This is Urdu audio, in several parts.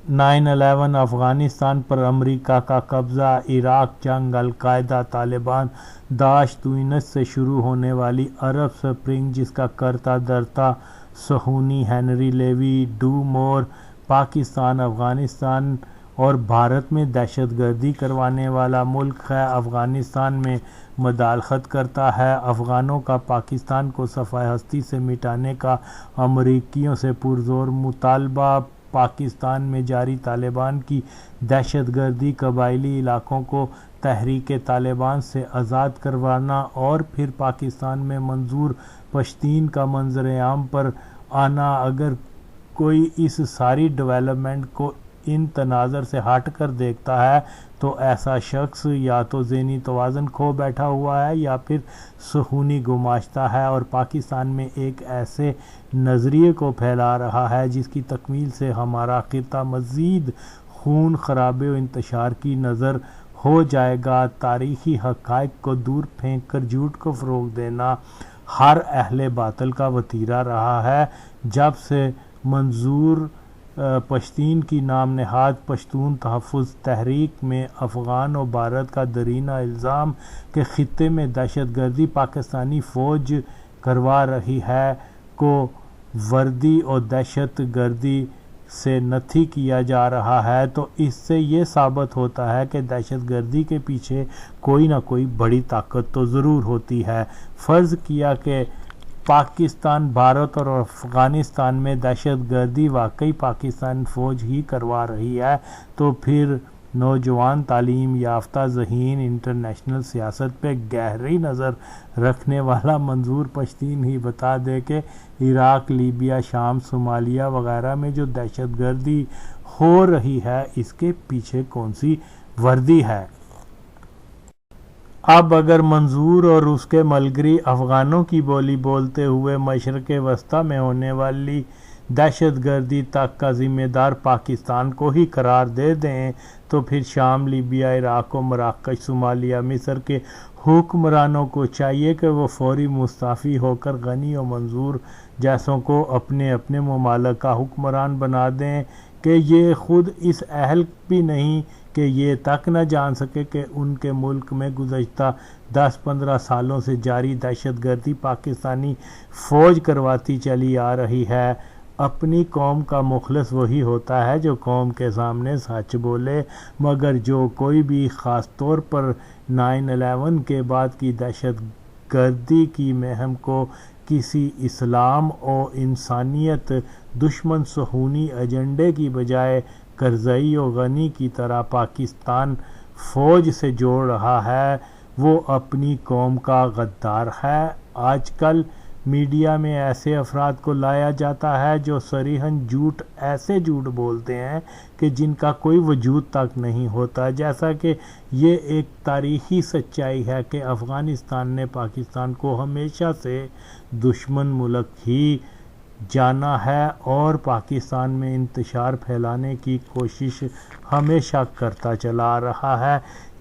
9/11 افغانستان پر امریکہ کا قبضہ، عراق جنگ، القاعدہ، طالبان، داعش، تونس سے شروع ہونے والی عرب سپرنگ جس کا کرتا دھرتا صہیونی ہنری لیوی ڈو مور، پاکستان افغانستان اور بھارت میں دہشت گردی کروانے والا ملک ہے، افغانستان میں مداخلت کرتا ہے، افغانوں کا پاکستان کو صفحہ ہستی سے مٹانے کا امریکیوں سے پرزور مطالبہ، پاکستان میں جاری طالبان کی دہشت گردی، قبائلی علاقوں کو تحریک طالبان سے آزاد کروانا اور پھر پاکستان میں منظور پشتین کا منظر عام پر آنا۔ اگر کوئی اس ساری ڈیولپمنٹ کو ان تناظر سے ہٹ کر دیکھتا ہے تو ایسا شخص یا تو ذہنی توازن کھو بیٹھا ہوا ہے یا پھر صہیونی گماشتہ ہے اور پاکستان میں ایک ایسے نظریے کو پھیلا رہا ہے جس کی تکمیل سے ہمارا خطہ مزید خون خرابے و انتشار کی نذر ہو جائے گا۔ تاریخی حقائق کو دور پھینک کر جھوٹ کو فروغ دینا ہر اہل باطل کا وتیرہ رہا ہے۔ جب سے منظور پشتین کی نام نہاد پشتون تحفظ تحریک میں افغان و بھارت کا دیرینہ الزام کہ خطے میں دہشت گردی پاکستانی فوج کروا رہی ہے کو وردی اور دہشت گردی سے نفی کیا جا رہا ہے، تو اس سے یہ ثابت ہوتا ہے کہ دہشت گردی کے پیچھے کوئی نہ کوئی بڑی طاقت تو ضرور ہوتی ہے۔ فرض کیا کہ پاکستان، بھارت اور افغانستان میں دہشت گردی واقعی پاکستان فوج ہی کروا رہی ہے، تو پھر نوجوان تعلیم یافتہ ذہین انٹرنیشنل سیاست پہ گہری نظر رکھنے والا منظور پشتین ہی بتا دے کہ عراق، لیبیا، شام، صومالیہ وغیرہ میں جو دہشت گردی ہو رہی ہے اس کے پیچھے کون سی وردی ہے۔ اب اگر منظور اور اس کے ملگری افغانوں کی بولی بولتے ہوئے مشرق وسطیٰ میں ہونے والی دہشت گردی تک کا ذمہ دار پاکستان کو ہی قرار دے دیں تو پھر شام، لیبیا، عراق و مراکش، صومالیہ، مصر کے حکمرانوں کو چاہیے کہ وہ فوری مستعفی ہو کر غنی و منظور جیسوں کو اپنے اپنے ممالک کا حکمران بنا دیں کہ یہ خود اس اہل بھی نہیں کہ یہ تک نہ جان سکے کہ ان کے ملک میں گزشتہ 10-15 سالوں سے جاری دہشت گردی پاکستانی فوج کرواتی چلی آ رہی ہے۔ اپنی قوم کا مخلص وہی ہوتا ہے جو قوم کے سامنے سچ بولے، مگر جو کوئی بھی خاص طور پر 9/11 کے بعد کی دہشت گردی کی مہم کو کسی اسلام و انسانیت دشمن صہیونی ایجنڈے کی بجائے کرزئی و غنی کی طرح پاکستان فوج سے جوڑ رہا ہے وہ اپنی قوم کا غدار ہے۔ آج کل میڈیا میں ایسے افراد کو لایا جاتا ہے جو صریحاً جھوٹ ایسے جھوٹ بولتے ہیں کہ جن کا کوئی وجود تک نہیں ہوتا، جیسا کہ یہ ایک تاریخی سچائی ہے کہ افغانستان نے پاکستان کو ہمیشہ سے دشمن ملک ہی جانا ہے اور پاکستان میں انتشار پھیلانے کی کوشش ہمیشہ کرتا چلا رہا ہے۔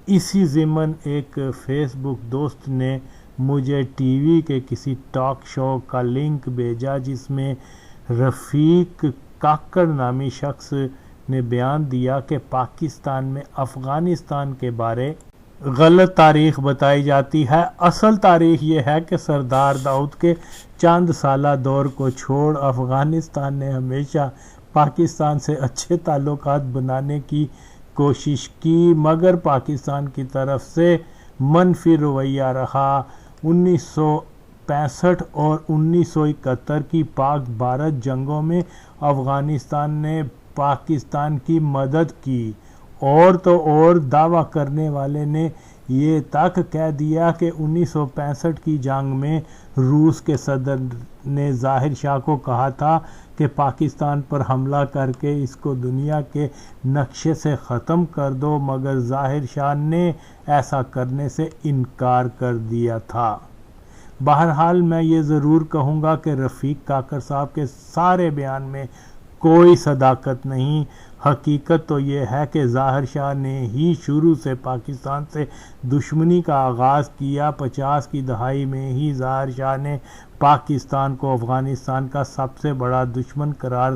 اسی ضمن ایک فیس بک دوست نے مجھے ٹی وی کے کسی ٹاک شو کا لنک بھیجا جس میں رفیق کاکڑ نامی شخص نے بیان دیا کہ پاکستان میں افغانستان کے بارے غلط تاریخ بتائی جاتی ہے۔ اصل تاریخ یہ ہے کہ سردار داؤد کے چند سالہ دور کو چھوڑ افغانستان نے ہمیشہ پاکستان سے اچھے تعلقات بنانے کی کوشش کی، مگر پاکستان کی طرف سے منفی رویہ رہا۔ 1965 اور 1971 کی پاک بھارت جنگوں میں افغانستان نے پاکستان کی مدد کی، اور تو اور دعویٰ کرنے والے نے یہ تک کہہ دیا کہ 1965 کی جنگ میں روس کے صدر نے ظاہر شاہ کو کہا تھا کہ پاکستان پر حملہ کر کے اس کو دنیا کے نقشے سے ختم کر دو، مگر ظاہر شاہ نے ایسا کرنے سے انکار کر دیا تھا۔ بہرحال میں یہ ضرور کہوں گا کہ رفیق کاکڑ صاحب کے سارے بیان میں کوئی صداقت نہیں۔ حقیقت تو یہ ہے کہ ظاہر شاہ نے ہی شروع سے پاکستان سے دشمنی کا آغاز کیا۔ 50 کی دہائی میں ہی ظاہر شاہ نے پاکستان کو افغانستان کا سب سے بڑا دشمن قرار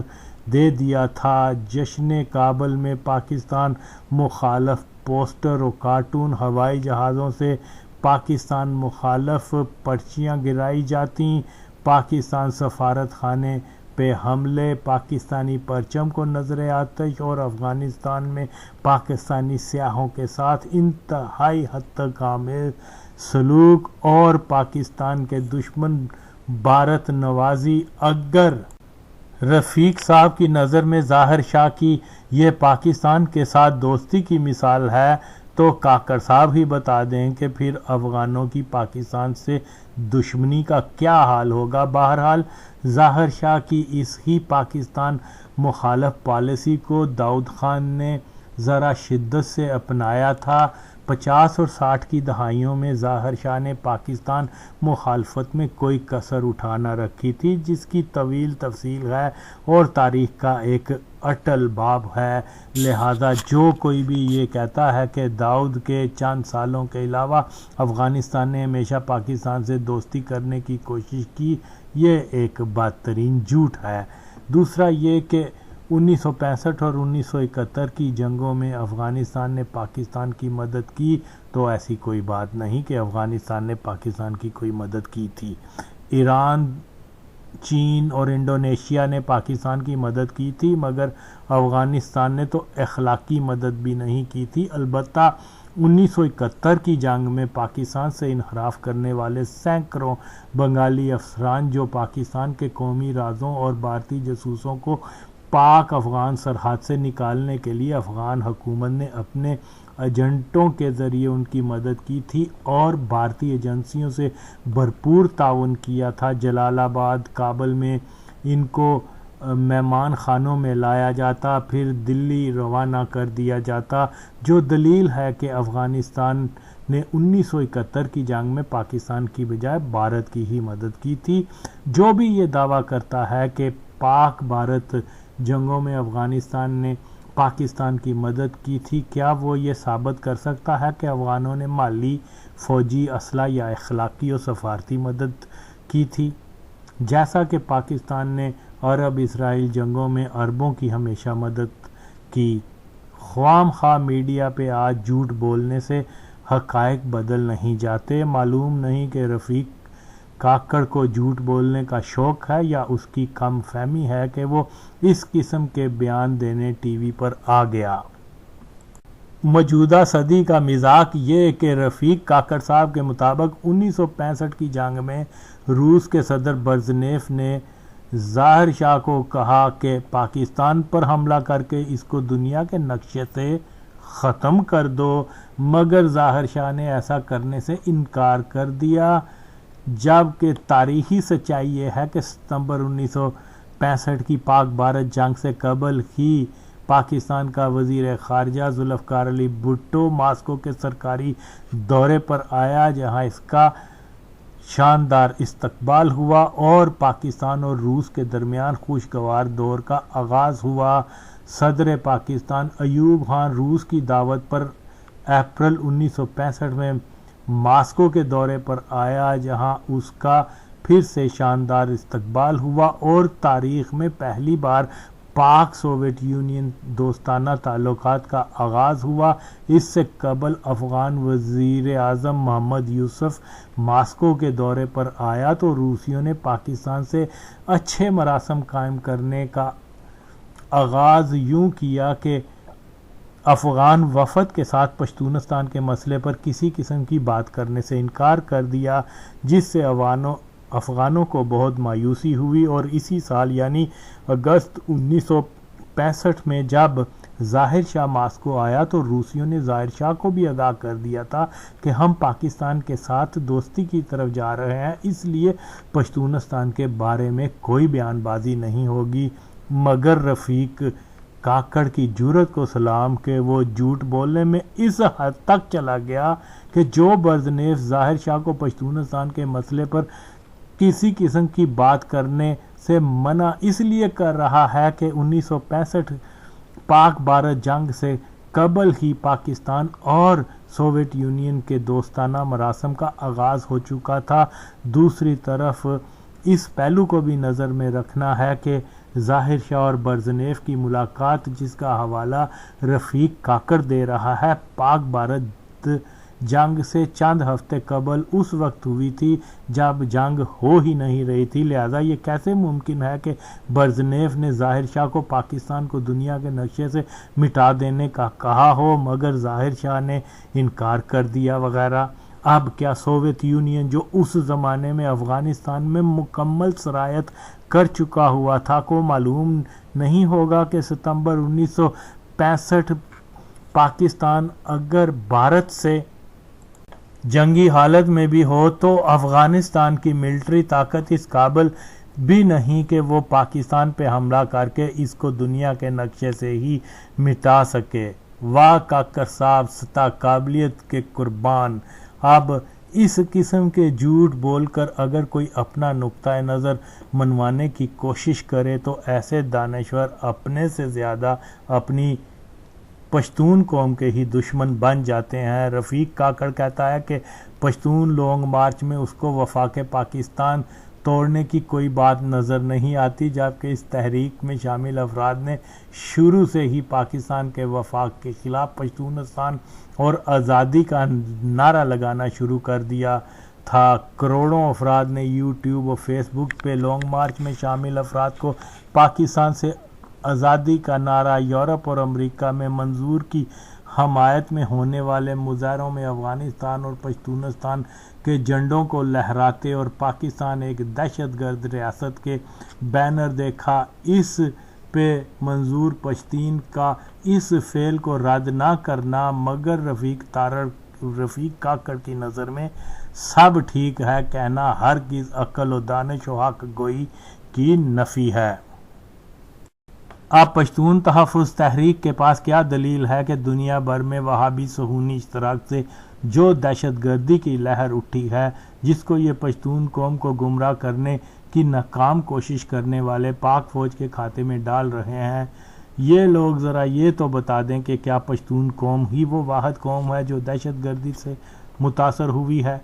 دے دیا تھا۔ جشن کابل میں پاکستان مخالف پوسٹر و کارٹون، ہوائی جہازوں سے پاکستان مخالف پرچیاں گرائی جاتی، پاکستان سفارت خانے پہ حملے، پاکستانی پرچم کو نذر آتش اور افغانستان میں پاکستانی سیاحوں کے ساتھ انتہائی حد تک آمیز سلوک اور پاکستان کے دشمن بھارت نوازی۔ اگر رفیق صاحب کی نظر میں ظاہر شاہ کی یہ پاکستان کے ساتھ دوستی کی مثال ہے تو کاکڑ صاحب ہی بتا دیں کہ پھر افغانوں کی پاکستان سے دشمنی کا کیا حال ہوگا۔ بہرحال ظاہر شاہ کی اس ہی پاکستان مخالف پالیسی کو داؤد خان نے ذرا شدت سے اپنایا تھا۔ 50 اور 60 کی دہائیوں میں ظاہر شاہ نے پاکستان مخالفت میں کوئی کسر اٹھا نہ رکھی تھی، جس کی طویل تفصیل ہے اور تاریخ کا ایک اٹل باب ہے۔ لہذا جو کوئی بھی یہ کہتا ہے کہ داؤد کے چند سالوں کے علاوہ افغانستان نے ہمیشہ پاکستان سے دوستی کرنے کی کوشش کی، یہ ایک بدترین جھوٹ ہے۔ دوسرا یہ کہ 1965 اور 1971 کی جنگوں میں افغانستان نے پاکستان کی مدد کی، تو ایسی کوئی بات نہیں کہ افغانستان نے پاکستان کی کوئی مدد کی تھی۔ ایران، چین اور انڈونیشیا نے پاکستان کی مدد کی تھی، مگر افغانستان نے تو اخلاقی مدد بھی نہیں کی تھی۔ البتہ 1971 کی جنگ میں پاکستان سے انحراف کرنے والے سینکڑوں بنگالی افسران جو پاکستان کے قومی رازوں اور بھارتی جاسوسوں کو پاک افغان سرحد سے نکالنے کے لیے افغان حکومت نے اپنے ایجنٹوں کے ذریعے ان کی مدد کی تھی اور بھارتی ایجنسیوں سے بھرپور تعاون کیا تھا۔ جلال آباد، کابل میں ان کو مہمان خانوں میں لایا جاتا، پھر دلی روانہ کر دیا جاتا، جو دلیل ہے کہ افغانستان نے 1971 کی جنگ میں پاکستان کی بجائے بھارت کی ہی مدد کی تھی۔ جو بھی یہ دعویٰ کرتا ہے کہ پاک بھارت جنگوں میں افغانستان نے پاکستان کی مدد کی تھی، کیا وہ یہ ثابت کر سکتا ہے کہ افغانوں نے مالی، فوجی، اسلحہ یا اخلاقی و سفارتی مدد کی تھی؟ جیسا کہ پاکستان نے عرب اسرائیل جنگوں میں عربوں کی ہمیشہ مدد کی۔ خواہ مخواہ میڈیا پہ آج جھوٹ بولنے سے حقائق بدل نہیں جاتے۔ معلوم نہیں کہ رفیق کاکڑ کو جھوٹ بولنے کا شوق ہے یا اس کی کم فہمی ہے کہ وہ اس قسم کے بیان دینے ٹی وی پر آ گیا۔ موجودہ صدی کا مذاق یہ کہ رفیق کاکڑ صاحب کے مطابق 1965 کی جنگ میں روس کے صدر برژنیف نے ظاہر شاہ کو کہا کہ پاکستان پر حملہ کر کے اس کو دنیا کے نقشے سے ختم کر دو، مگر ظاہر شاہ نے ایسا کرنے سے انکار کر دیا، جبکہ تاریخی سچائی یہ ہے کہ ستمبر 1965 کی پاک بھارت جنگ سے قبل ہی پاکستان کا وزیر خارجہ ذوالفقار علی بھٹو ماسکو کے سرکاری دورے پر آیا، جہاں اس کا شاندار استقبال ہوا اور پاکستان اور روس کے درمیان خوشگوار دور کا آغاز ہوا۔ صدر پاکستان ایوب خان روس کی دعوت پر اپریل 1965 میں ماسکو کے دورے پر آیا، جہاں اس کا پھر سے شاندار استقبال ہوا اور تاریخ میں پہلی بار پاک سوویت یونین دوستانہ تعلقات کا آغاز ہوا۔ اس سے قبل افغان وزیر اعظم محمد یوسف ماسکو کے دورے پر آیا تو روسیوں نے پاکستان سے اچھے مراسم قائم کرنے کا آغاز یوں کیا کہ افغان وفد کے ساتھ پشتونستان کے مسئلے پر کسی قسم کی بات کرنے سے انکار کر دیا، جس سے افغانوں کو بہت مایوسی ہوئی، اور اسی سال یعنی اگست 1965 میں جب ظاہر شاہ ماسکو آیا تو روسیوں نے ظاہر شاہ کو بھی آگاہ کر دیا تھا کہ ہم پاکستان کے ساتھ دوستی کی طرف جا رہے ہیں، اس لیے پشتونستان کے بارے میں کوئی بیان بازی نہیں ہوگی۔ مگر رفیق کاکڑ کی جرأت کو سلام کہ وہ جھوٹ بولنے میں اس حد تک چلا گیا کہ جو برژنیف ظاہر شاہ کو پشتونستان کے مسئلے پر کسی قسم کی بات کرنے سے منع اس لیے کر رہا ہے کہ 1965 پاک بھارت جنگ سے قبل ہی پاکستان اور سوویت یونین کے دوستانہ مراسم کا آغاز ہو چکا تھا۔ دوسری طرف اس پہلو کو بھی نظر میں رکھنا ہے کہ ظاہر شاہ اور برزنیف کی ملاقات، جس کا حوالہ رفیق کاکڑ دے رہا ہے، پاک بھارت جنگ سے چند ہفتے قبل اس وقت ہوئی تھی جب جنگ ہو ہی نہیں رہی تھی۔ لہذا یہ کیسے ممکن ہے کہ برزنیف نے ظاہر شاہ کو پاکستان کو دنیا کے نقشے سے مٹا دینے کا کہا ہو مگر ظاہر شاہ نے انکار کر دیا وغیرہ؟ اب کیا سوویت یونین جو اس زمانے میں افغانستان میں مکمل سرایت کر چکا ہوا تھا کو معلوم نہیں ہوگا کہ ستمبر 1965 پاکستان اگر بھارت سے جنگی حالت میں بھی ہو تو افغانستان کی ملٹری طاقت اس قابل بھی نہیں کہ وہ پاکستان پہ حملہ کر کے اس کو دنیا کے نقشے سے ہی مٹا سکے۔ واہ کاکر صاحب، ستا قابلیت کے قربان! اب اس قسم کے جھوٹ بول کر اگر کوئی اپنا نقطہ نظر منوانے کی کوشش کرے تو ایسے دانشور اپنے سے زیادہ اپنی پشتون قوم کے ہی دشمن بن جاتے ہیں۔ رفیق کاکڑ کہتا ہے کہ پشتون لانگ مارچ میں اس کو وفاق پاکستان توڑنے کی کوئی بات نظر نہیں آتی، جبکہ اس تحریک میں شامل افراد نے شروع سے ہی پاکستان کے وفاق کے خلاف پشتونستان اور آزادی کا نعرہ لگانا شروع کر دیا تھا۔ کروڑوں افراد نے یوٹیوب اور فیس بک پہ لانگ مارچ میں شامل افراد کو پاکستان سے آزادی کا نعرہ، یورپ اور امریکہ میں منظور کی حمایت میں ہونے والے مظاہروں میں افغانستان اور پشتونستان کے جھنڈوں کو لہراتے اور پاکستان ایک دہشت گرد ریاست کے بینر دیکھا۔ اس پہ منظور پشتین کا اس فعل کو رد نہ کرنا مگر رفیق کاکڑ کی نظر میں سب ٹھیک ہے کہنا ہرگز عقل و دانش و حق گوئی کی نفی ہے۔ اب پشتون تحفظ تحریک کے پاس کیا دلیل ہے کہ دنیا بھر میں وہابی صہیونی اشتراک سے جو دہشت گردی کی لہر اٹھی ہے، جس کو یہ پشتون قوم کو گمراہ کرنے کی ناکام کوشش کرنے والے پاک فوج کے کھاتے میں ڈال رہے ہیں؟ یہ لوگ ذرا یہ تو بتا دیں کہ کیا پشتون قوم ہی وہ واحد قوم ہے جو دہشت گردی سے متاثر ہوئی ہے؟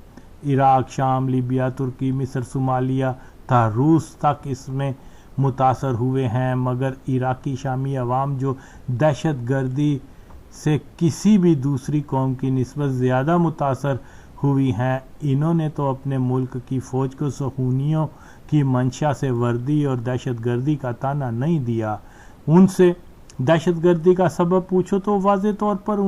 عراق، شام، لیبیا، ترکی، مصر، صومالیہ تا روس تک اس میں متاثر ہوئے ہیں، مگر عراقی شامی عوام جو دہشت گردی سے کسی بھی دوسری قوم کی نسبت زیادہ متاثر ہوئی ہیں، انہوں نے تو اپنے ملک کی فوج کو صہیونیوں کی منشا سے وردی اور دہشت گردی کا طعنہ نہیں دیا۔ ان سے دہشت گردی کا سبب پوچھو تو واضح طور پر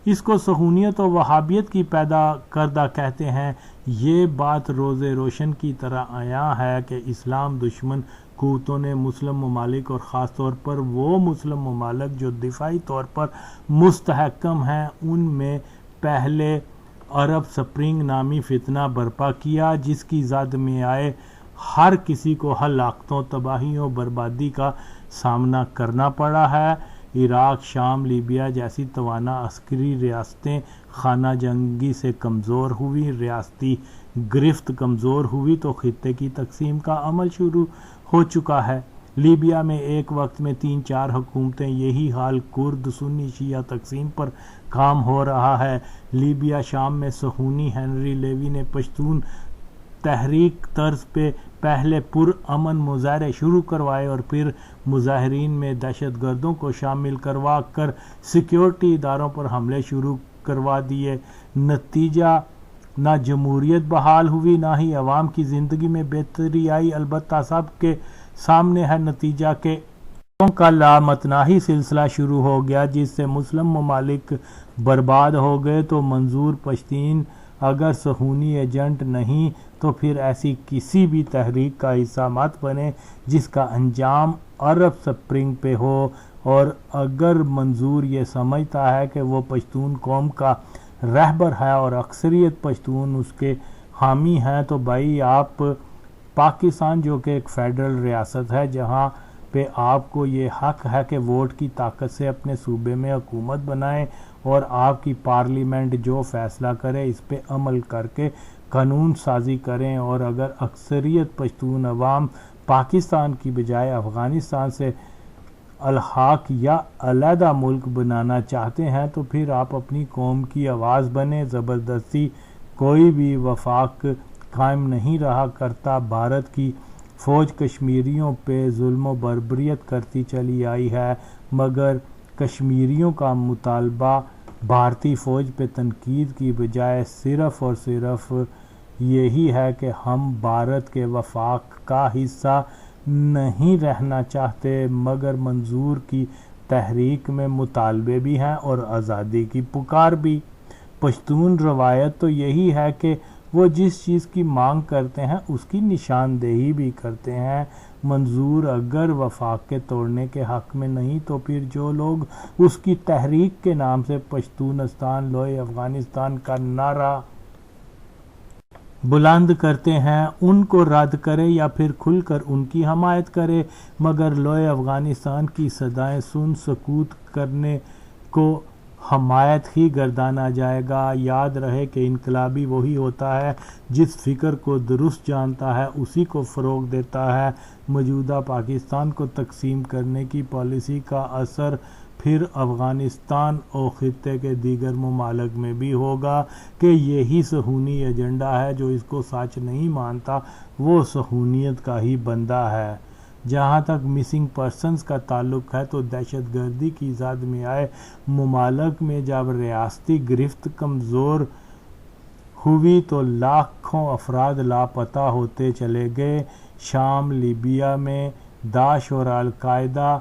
اس کو صہیونیت اور وہابیت کی پیدا کردہ کہتے ہیں۔ یہ بات روز روشن کی طرح عیاں ہے کہ اسلام دشمن قوتوں نے مسلم ممالک اور خاص طور پر وہ مسلم ممالک جو دفاعی طور پر مستحکم ہیں ان میں پہلے عرب سپرنگ نامی فتنہ برپا کیا، جس کی زد میں آئے ہر کسی کو ہلاکتوں، تباہیوں، بربادی کا سامنا کرنا پڑا ہے۔ عراق، شام، لیبیا جیسی توانا عسکری ریاستیں خانہ جنگی سے کمزور ہوئی، ریاستی گرفت کمزور ہوئی تو خطے کی تقسیم کا عمل شروع ہو چکا ہے۔ لیبیا میں ایک وقت میں 3-4 حکومتیں، یہی حال کرد سنی شیعہ تقسیم پر کام ہو رہا ہے۔ لیبیا شام میں صہیونی ہنری لیوی نے پشتون تحریک طرز پہ پہلے پرامن مظاہرے شروع کروائے اور پھر مظاہرین میں دہشت گردوں کو شامل کروا کر سیکیورٹی اداروں پر حملے شروع کروا دیے۔ نتیجہ نہ جمہوریت بحال ہوئی نہ ہی عوام کی زندگی میں بہتری آئی، البتہ سب کے سامنے ہے نتیجہ کہ کا لامتناہی سلسلہ شروع ہو گیا جس سے مسلم ممالک برباد ہو گئے۔ تو منظور پشتین اگر صہیونی ایجنٹ نہیں تو پھر ایسی کسی بھی تحریک کا حصہ مت بنے جس کا انجام عرب سپرنگ پہ ہو، اور اگر منظور یہ سمجھتا ہے کہ وہ پشتون قوم کا رہبر ہے اور اکثریت پشتون اس کے حامی ہیں تو بھائی آپ پاکستان جو کہ ایک فیڈرل ریاست ہے جہاں پہ آپ کو یہ حق ہے کہ ووٹ کی طاقت سے اپنے صوبے میں حکومت بنائیں اور آپ کی پارلیمنٹ جو فیصلہ کرے اس پہ عمل کر کے قانون سازی کریں، اور اگر اکثریت پشتون عوام پاکستان کی بجائے افغانستان سے الحاق یا علیحدہ ملک بنانا چاہتے ہیں تو پھر آپ اپنی قوم کی آواز بنیں۔ زبردستی کوئی بھی وفاق قائم نہیں رہا کرتا۔ بھارت کی فوج کشمیریوں پہ ظلم و بربریت کرتی چلی آئی ہے، مگر کشمیریوں کا مطالبہ بھارتی فوج پہ تنقید کی بجائے صرف اور صرف یہی ہے کہ ہم بھارت کے وفاق کا حصہ نہیں رہنا چاہتے، مگر منظور کی تحریک میں مطالبے بھی ہیں اور آزادی کی پکار بھی۔ پشتون روایت تو یہی ہے کہ وہ جس چیز کی مانگ کرتے ہیں اس کی نشاندہی بھی کرتے ہیں۔ منظور اگر وفاق کے توڑنے کے حق میں نہیں تو پھر جو لوگ اس کی تحریک کے نام سے پشتونستان لوئے افغانستان کا نعرہ بلند کرتے ہیں ان کو رد کرے یا پھر کھل کر ان کی حمایت کرے، مگر لوئے افغانستان کی صدائیں سن سکوت کرنے کو حمایت ہی گردانا جائے گا۔ یاد رہے کہ انقلابی وہی ہوتا ہے جس فکر کو درست جانتا ہے، اسی کو فروغ دیتا ہے۔ موجودہ پاکستان کو تقسیم کرنے کی پالیسی کا اثر پھر افغانستان اور خطے کے دیگر ممالک میں بھی ہوگا کہ یہی صہیونی ایجنڈا ہے۔ جو اس کو سچ نہیں مانتا وہ صہیونیت کا ہی بندہ ہے۔ جہاں تک مسنگ پرسنز کا تعلق ہے تو دہشت گردی کی زد میں آئے ممالک میں جب ریاستی گرفت کمزور ہوئی تو لاکھوں افراد لاپتہ ہوتے چلے گئے۔ شام، لیبیا میں داعش اور القاعدہ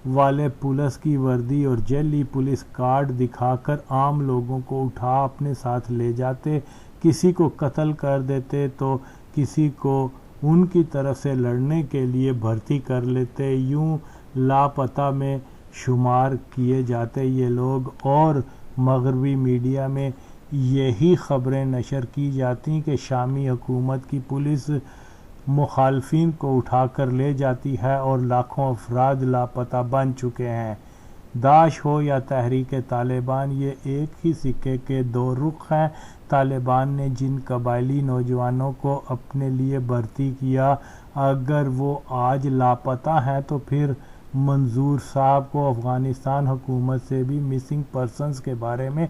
والے پولیس کی وردی اور جعلی پولیس کارڈ دکھا کر عام لوگوں کو اٹھا اپنے ساتھ لے جاتے، کسی کو قتل کر دیتے تو کسی کو ان کی طرف سے لڑنے کے لیے بھرتی کر لیتے، یوں لاپتہ میں شمار کیے جاتے یہ لوگ، اور مغربی میڈیا میں یہی خبریں نشر کی جاتی کہ شامی حکومت کی پولیس مخالفین کو اٹھا کر لے جاتی ہے اور لاکھوں افراد لاپتہ بن چکے ہیں۔ داعش ہو یا تحریک طالبان، یہ ایک ہی سکے کے دو رخ ہیں۔ طالبان نے جن قبائلی نوجوانوں کو اپنے لیے بھرتی کیا، اگر وہ آج لاپتہ ہیں تو پھر منظور صاحب کو افغانستان حکومت سے بھی مسنگ پرسنز کے بارے میں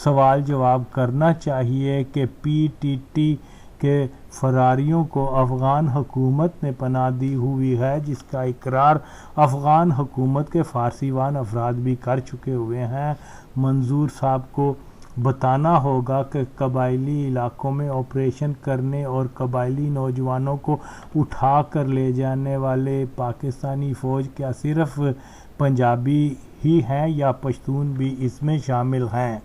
سوال جواب کرنا چاہیے کہ پی ٹی ٹی کے فراریوں کو افغان حکومت نے پناہ دی ہوئی ہے، جس کا اقرار افغان حکومت کے فارسی وان افراد بھی کر چکے ہوئے ہیں۔ منظور صاحب کو بتانا ہوگا کہ قبائلی علاقوں میں آپریشن کرنے اور قبائلی نوجوانوں کو اٹھا کر لے جانے والے پاکستانی فوج کیا صرف پنجابی ہی ہیں یا پشتون بھی اس میں شامل ہیں؟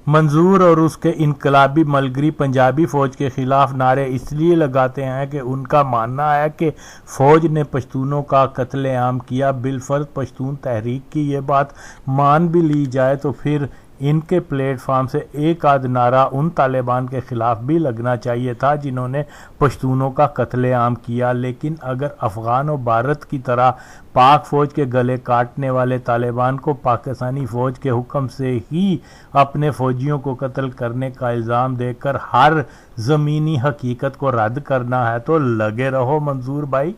منظور اور اس کے انقلابی ملگری پنجابی فوج کے خلاف نعرے اس لیے لگاتے ہیں کہ ان کا ماننا ہے کہ فوج نے پشتونوں کا قتل عام کیا۔ بالفرض پشتون تحریک کی یہ بات مان بھی لی جائے تو پھر ان کے پلیٹ فارم سے ایک آدھ نعرہ ان طالبان کے خلاف بھی لگنا چاہیے تھا جنہوں نے پشتونوں کا قتل عام کیا۔ لیکن اگر افغان و بھارت کی طرح پاک فوج کے گلے کاٹنے والے طالبان کو پاکستانی فوج کے حکم سے ہی اپنے فوجیوں کو قتل کرنے کا الزام دے کر ہر زمینی حقیقت کو رد کرنا ہے تو لگے رہو منظور بھائی۔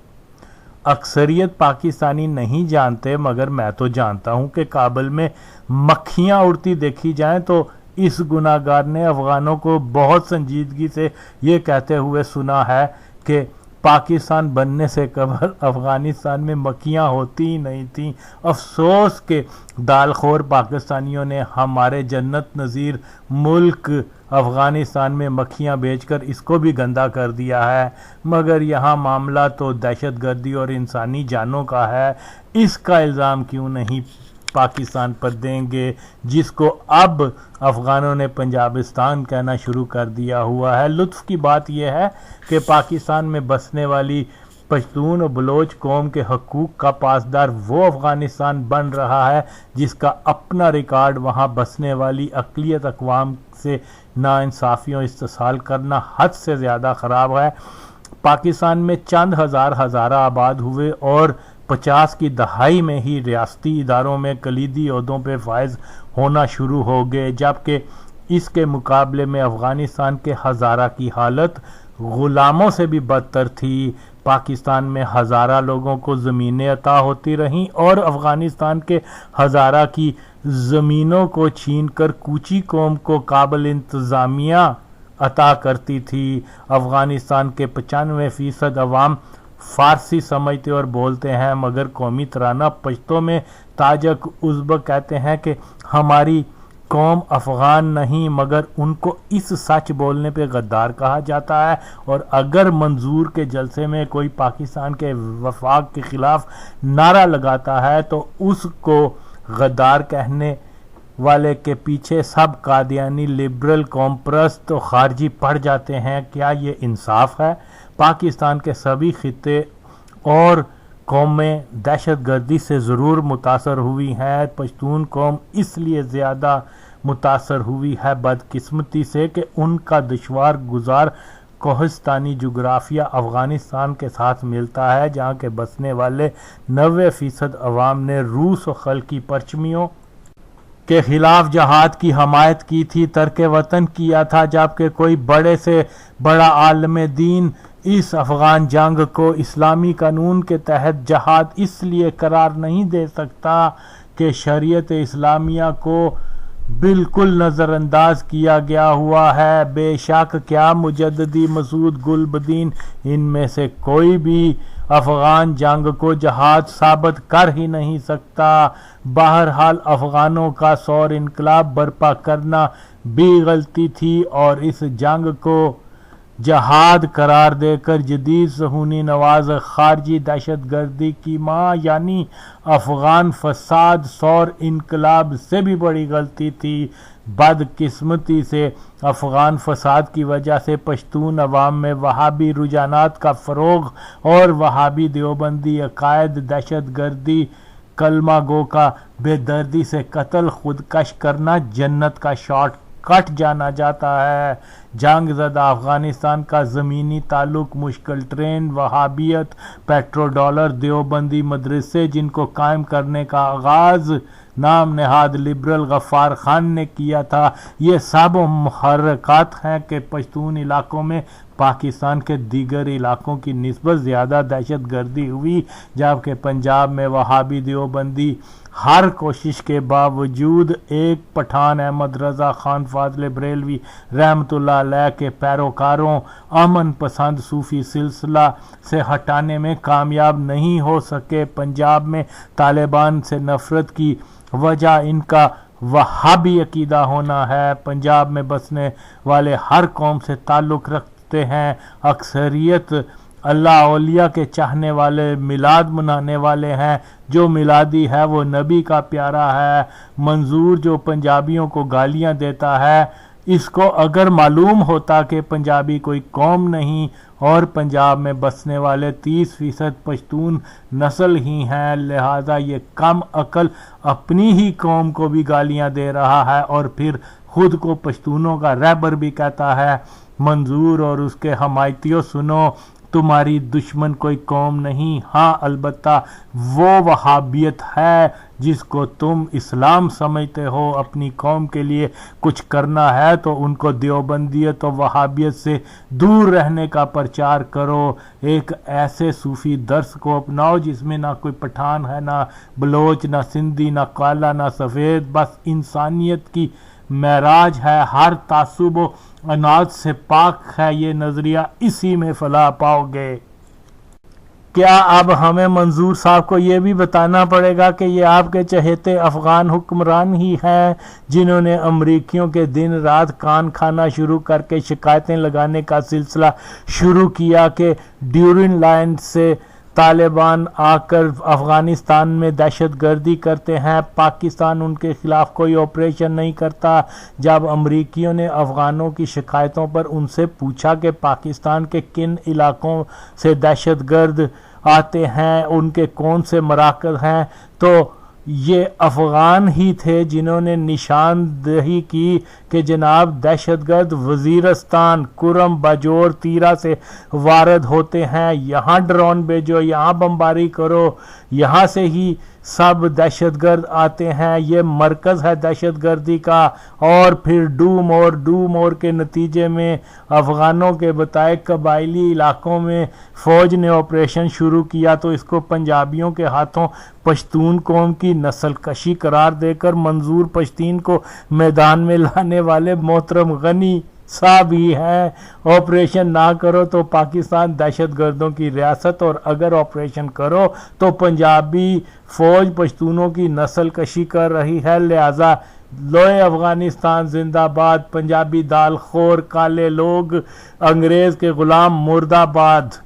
اکثریت پاکستانی نہیں جانتے مگر میں تو جانتا ہوں کہ کابل میں مکھیاں اڑتی دیکھی جائیں تو اس گناہ گار نے افغانوں کو بہت سنجیدگی سے یہ کہتے ہوئے سنا ہے کہ پاکستان بننے سے قبل افغانستان میں مکھیاں ہوتی ہی نہیں تھیں۔ افسوس کہ دال خور پاکستانیوں نے ہمارے جنت نظیر ملک افغانستان میں مکھیاں بیچ کر اس کو بھی گندا کر دیا ہے، مگر یہاں معاملہ تو دہشت گردی اور انسانی جانوں کا ہے۔ اس کا الزام کیوں نہیں پاکستان پر دیں گے جس کو اب افغانوں نے پنجابستان کہنا شروع کر دیا ہوا ہے۔ لطف کی بات یہ ہے کہ پاکستان میں بسنے والی پشتون و بلوچ قوم کے حقوق کا پاسدار وہ افغانستان بن رہا ہے جس کا اپنا ریکارڈ وہاں بسنے والی اقلیت اقوام سے ناانصافی و استحصال کرنا حد سے زیادہ خراب ہے۔ پاکستان میں چند ہزار ہزارہ آباد ہوئے اور 50 کی دہائی میں ہی ریاستی اداروں میں کلیدی عہدوں پہ فائز ہونا شروع ہو گئے، جبکہ اس کے مقابلے میں افغانستان کے ہزارہ کی حالت غلاموں سے بھی بدتر تھی۔ پاکستان میں ہزارہ لوگوں کو زمینیں عطا ہوتی رہیں اور افغانستان کے ہزارہ کی زمینوں کو چھین کر کوچی قوم کو کابل انتظامیہ عطا کرتی تھی۔ افغانستان کے 95% عوام فارسی سمجھتے اور بولتے ہیں، مگر قومی ترانہ پشتو میں تاجک ازبک کہتے ہیں کہ ہماری قوم افغان نہیں، مگر ان کو اس سچ بولنے پہ غدار کہا جاتا ہے۔ اور اگر منظور کے جلسے میں کوئی پاکستان کے وفاق کے خلاف نعرہ لگاتا ہے تو اس کو غدار کہنے والے کے پیچھے سب قادیانی لبرل قوم پرست تو خارجی پڑ جاتے ہیں۔ کیا یہ انصاف ہے؟ پاکستان کے سبھی خطے اور قومیں دہشت گردی سے ضرور متاثر ہوئی ہیں۔ پشتون قوم اس لیے زیادہ متاثر ہوئی ہے بدقسمتی سے کہ ان کا دشوار گزار کوہستانی جغرافیہ افغانستان کے ساتھ ملتا ہے، جہاں کے بسنے والے 90% عوام نے روس و خلقی پرچمیوں کے خلاف جہاد کی حمایت کی تھی، ترک وطن کیا تھا، جبکہ کوئی بڑے سے بڑا عالم دین اس افغان جنگ کو اسلامی قانون کے تحت جہاد اس لیے قرار نہیں دے سکتا کہ شریعت اسلامیہ کو بالکل نظر انداز کیا گیا ہوا ہے۔ بے شک کیا مجددی، مسعود گل بدین، ان میں سے کوئی بھی افغان جنگ کو جہاد ثابت کر ہی نہیں سکتا۔ بہرحال افغانوں کا سور انقلاب برپا کرنا بھی غلطی تھی اور اس جنگ کو جہاد قرار دے کر جدید صہیونی نواز خارجی دہشت گردی کی ماں یعنی افغان فساد سور انقلاب سے بھی بڑی غلطی تھی۔ بدقسمتی سے افغان فساد کی وجہ سے پشتون عوام میں وہابی رجحانات کا فروغ اور وہابی دیوبندی عقائد، دہشت گردی، کلمہ گو کا بے دردی سے قتل، خودکش کرنا جنت کا شارٹ کٹ جانا جاتا ہے۔ جنگ زدہ افغانستان کا زمینی تعلق مشکل ٹرین، وہابیت، پیٹرو ڈالر، دیوبندی مدرسے جن کو قائم کرنے کا آغاز نام نہاد لبرل غفار خان نے کیا تھا، یہ سب محرکات ہیں کہ پشتون علاقوں میں پاکستان کے دیگر علاقوں کی نسبت زیادہ دہشت گردی ہوئی، جبکہ پنجاب میں وہابی دیوبندی ہر کوشش کے باوجود ایک پٹھان احمد رضا خان فاضل بریلوی رحمۃ اللہ علیہ کے پیروکاروں امن پسند صوفی سلسلہ سے ہٹانے میں کامیاب نہیں ہو سکے۔ پنجاب میں طالبان سے نفرت کی وجہ ان کا وہابی عقیدہ ہونا ہے۔ پنجاب میں بسنے والے ہر قوم سے تعلق رکھتے ہیں، اکثریت اللہ اولیاء کے چاہنے والے، میلاد منانے والے ہیں۔ جو میلادی ہے وہ نبی کا پیارا ہے۔ منظور جو پنجابیوں کو گالیاں دیتا ہے، اس کو اگر معلوم ہوتا کہ پنجابی کوئی قوم نہیں اور پنجاب میں بسنے والے 30% پشتون نسل ہی ہیں، لہذا یہ کم عقل اپنی ہی قوم کو بھی گالیاں دے رہا ہے اور پھر خود کو پشتونوں کا رہبر بھی کہتا ہے۔ منظور اور اس کے حمایتیوں، سنو، تمہاری دشمن کوئی قوم نہیں، ہاں البتہ وہ وہابیت ہے جس کو تم اسلام سمجھتے ہو۔ اپنی قوم کے لیے کچھ کرنا ہے تو ان کو دیوبندیت اور وہابیت سے دور رہنے کا پرچار کرو۔ ایک ایسے صوفی درس کو اپناؤ جس میں نہ کوئی پٹھان ہے، نہ بلوچ، نہ سندھی، نہ کالا، نہ سفید، بس انسانیت کی معراج ہے، ہر تعصب و عناد سے پاک ہے یہ نظریہ، اسی میں فلاح پاؤ گے۔ کیا اب ہمیں منظور صاحب کو یہ بھی بتانا پڑے گا کہ یہ آپ کے چہیتے افغان حکمران ہی ہیں جنہوں نے امریکیوں کے دن رات کان کھانا شروع کر کے شکایتیں لگانے کا سلسلہ شروع کیا کہ ڈیورنڈ لائن سے طالبان آ کر افغانستان میں دہشت گردی کرتے ہیں، پاکستان ان کے خلاف کوئی آپریشن نہیں کرتا۔ جب امریکیوں نے افغانوں کی شکایتوں پر ان سے پوچھا کہ پاکستان کے کن علاقوں سے دہشت گرد آتے ہیں، ان کے کون سے مراکز ہیں، تو یہ افغان ہی تھے جنہوں نے نشاندہی کی کہ جناب دہشت گرد وزیرستان، کرم، باجوڑ، تیرا سے وارد ہوتے ہیں، یہاں ڈرون بھیجو، یہاں بمباری کرو، یہاں سے ہی سب دہشت گرد آتے ہیں، یہ مرکز ہے دہشت گردی کا۔ اور پھر ڈو مور کے نتیجے میں افغانوں کے بتائے قبائلی علاقوں میں فوج نے آپریشن شروع کیا تو اس کو پنجابیوں کے ہاتھوں پشتون قوم کی نسل کشی قرار دے کر منظور پشتین کو میدان میں لانے والے محترم غنی سا بھی ہے۔ آپریشن نہ کرو تو پاکستان دہشت گردوں کی ریاست، اور اگر آپریشن کرو تو پنجابی فوج پشتونوں کی نسل کشی کر رہی ہے، لہذا لوئے افغانستان زندہ باد، پنجابی دال خور، کالے لوگ، انگریز کے غلام مرد آباد۔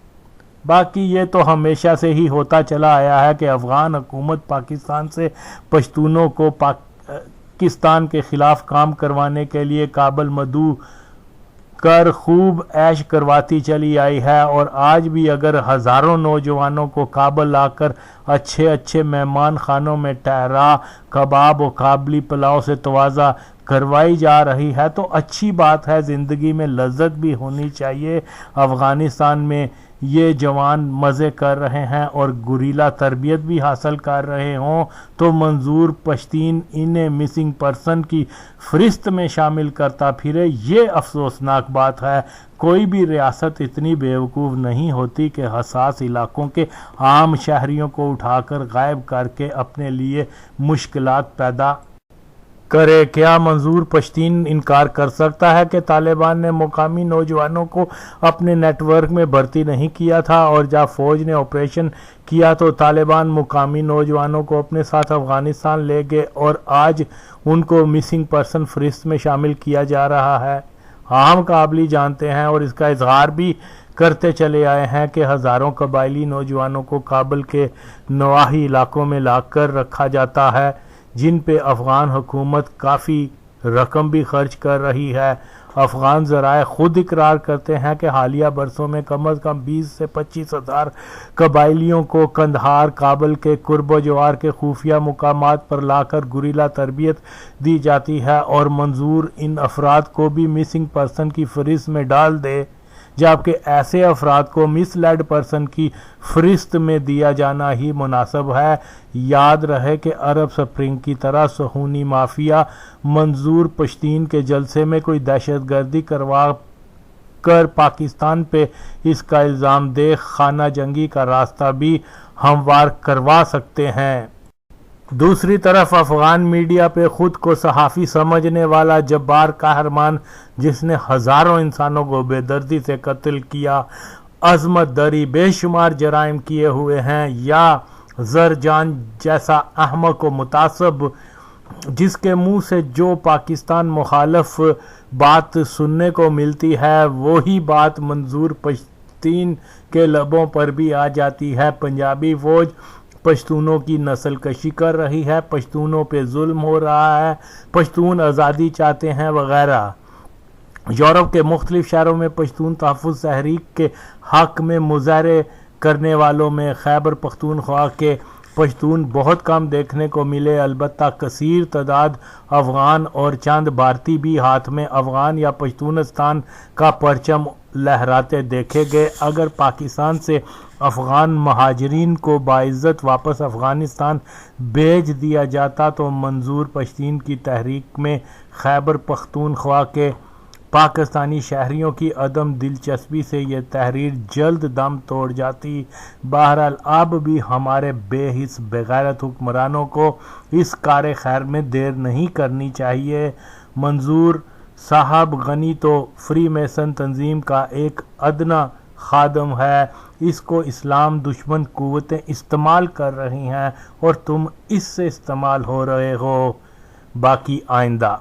باقی یہ تو ہمیشہ سے ہی ہوتا چلا آیا ہے کہ افغان حکومت پاکستان سے پشتونوں کو پاکستان کے خلاف کام کروانے کے لیے کابل مدعو کر خوب عیش کرواتی چلی آئی ہے، اور آج بھی اگر ہزاروں نوجوانوں کو کابل لا کر اچھے اچھے مہمان خانوں میں ٹہرا کباب و کابلی پلاؤ سے توازہ کروائی جا رہی ہے تو اچھی بات ہے، زندگی میں لذت بھی ہونی چاہیے۔ افغانستان میں یہ جوان مزے کر رہے ہیں اور گوریلا تربیت بھی حاصل کر رہے ہوں تو منظور پشتین انہیں مسنگ پرسن کی فہرست میں شامل کرتا پھرے، یہ افسوسناک بات ہے۔ کوئی بھی ریاست اتنی بیوقوف نہیں ہوتی کہ حساس علاقوں کے عام شہریوں کو اٹھا کر غائب کر کے اپنے لیے مشکلات پیدا کرے۔ کیا منظور پشتین انکار کر سکتا ہے کہ طالبان نے مقامی نوجوانوں کو اپنے نیٹ ورک میں بھرتی نہیں کیا تھا، اور جب فوج نے آپریشن کیا تو طالبان مقامی نوجوانوں کو اپنے ساتھ افغانستان لے گئے اور آج ان کو مسنگ پرسن فہرست میں شامل کیا جا رہا ہے؟ ہم قابلی جانتے ہیں اور اس کا اظہار بھی کرتے چلے آئے ہیں کہ ہزاروں قبائلی نوجوانوں کو کابل کے نواحی علاقوں میں لا کر رکھا جاتا ہے، جن پہ افغان حکومت کافی رقم بھی خرچ کر رہی ہے۔ افغان ذرائع خود اقرار کرتے ہیں کہ حالیہ برسوں میں کم از کم 20 سے 25 ہزار قبائلیوں کو قندھار، کابل کے قرب و جوار کے خفیہ مقامات پر لا کر گوریلا تربیت دی جاتی ہے، اور منظور ان افراد کو بھی مسنگ پرسن کی فہرست میں ڈال دے، جبکہ ایسے افراد کو مس لیڈ پرسن کی فہرست میں دیا جانا ہی مناسب ہے۔ یاد رہے کہ عرب سپرنگ کی طرح صہیونی مافیا منظور پشتین کے جلسے میں کوئی دہشت گردی کروا کر پاکستان پہ اس کا الزام دے خانہ جنگی کا راستہ بھی ہموار کروا سکتے ہیں۔ دوسری طرف افغان میڈیا پہ خود کو صحافی سمجھنے والا جبار قہرمان، جس نے ہزاروں انسانوں کو بے دردی سے قتل کیا، عظمت دری بے شمار جرائم کیے ہوئے ہیں، یا زرجان جیسا احمق و متعصب جس کے منہ سے جو پاکستان مخالف بات سننے کو ملتی ہے وہی بات منظور پشتین کے لبوں پر بھی آ جاتی ہے۔ پنجابی فوج پشتونوں کی نسل کشی کر رہی ہے، پشتونوں پہ ظلم ہو رہا ہے، پشتون آزادی چاہتے ہیں وغیرہ۔ یورپ کے مختلف شہروں میں پشتون تحفظ تحریک کے حق میں مظاہرے کرنے والوں میں خیبر پختونخوا کے پشتون بہت کم دیکھنے کو ملے، البتہ کثیر تعداد افغان اور چند بھارتی بھی ہاتھ میں افغان یا پشتونستان کا پرچم لہراتے دیکھے گئے۔ اگر پاکستان سے افغان مہاجرین کو باعزت واپس افغانستان بھیج دیا جاتا تو منظور پشتین کی تحریک میں خیبر پختونخوا کے پاکستانی شہریوں کی عدم دلچسپی سے یہ تحریر جلد دم توڑ جاتی۔ بہرحال اب بھی ہمارے بے حس بغیرت حکمرانوں کو اس کار خیر میں دیر نہیں کرنی چاہیے۔ منظور صاحب غنی تو فری میسن تنظیم کا ایک ادنا خادم ہے، اس کو اسلام دشمن قوتیں استعمال کر رہی ہیں اور تم اس سے استعمال ہو رہے ہو۔ باقی آئندہ